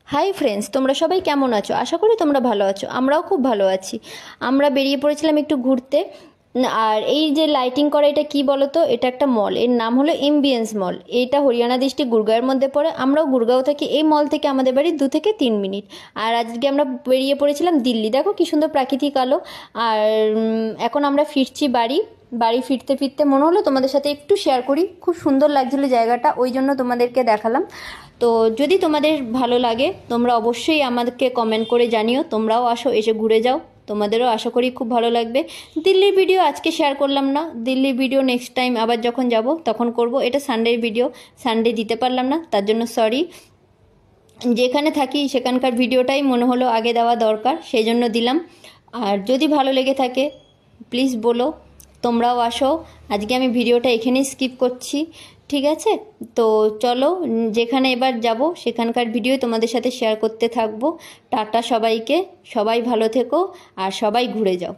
Hi friends, তোমরা সবাই কেমন আছো? আশা করি তোমরা ভালো আছো। আমরাও খুব ভালো আছি। আমরা বেরিয়ে পড়েছিলাম একটু ঘুরতে। আর এই যে লাইটিং করা, এটা কি বলো তো? এটা একটা মল, এর নাম হলো এমবিএন্স মল। এটা হরিয়ানা ডিস্ট্রিক্ট গুরগাঁওয়ের মধ্যে পড়ে। আমরাও গুরগাঁও থাকি। এই মল থেকে আমাদের বাড়ি 2 থেকে 3 মিনিট। আর আজকে আমরা বেরিয়ে পড়েছিলাম দিল্লি। দেখো কি সুন্দর প্রাকৃতিক আলো। আর এখন আমরা ফিরছি বাড়ি। বাড়ি ফিরতে ফিরতে মনে হলো তোমাদের সাথে একটু শেয়ার করি। খুব সুন্দর লাগছিল জায়গাটা, ওই জন্য তোমাদেরকে দেখালাম। তো যদি তোমাদের ভালো লাগে তোমরা অবশ্যই আমাদেরকে কমেন্ট করে জানিও। তোমরাও আসো, এসে ঘুরে যাও। তোমাদেরও আশা করি খুব ভালো লাগবে। দিল্লির ভিডিও আজকে শেয়ার করলাম না। দিল্লির ভিডিও নেক্সট টাইম আবার যখন যাব তখন করব। এটা সানডের ভিডিও, সানডে দিতে পারলাম না, তার জন্য সরি। যেখানে থাকি সেখানকার ভিডিওটাই মনে হলো আগে দেওয়া দরকার, সেই জন্য দিলাম। আর যদি ভালো লেগে থাকে প্লিজ বলো, তোমরাও আসো। আজকে আমি ভিডিওটা এখানেই স্কিপ করছি, ঠিক আছে? তো চলো, যেখানে এবার যাব সেখানকার ভিডিও তোমাদের সাথে শেয়ার করতে থাকবো। টাটা সবাইকে, সবাই ভালো থেকো আর সবাই ঘুরে যাও।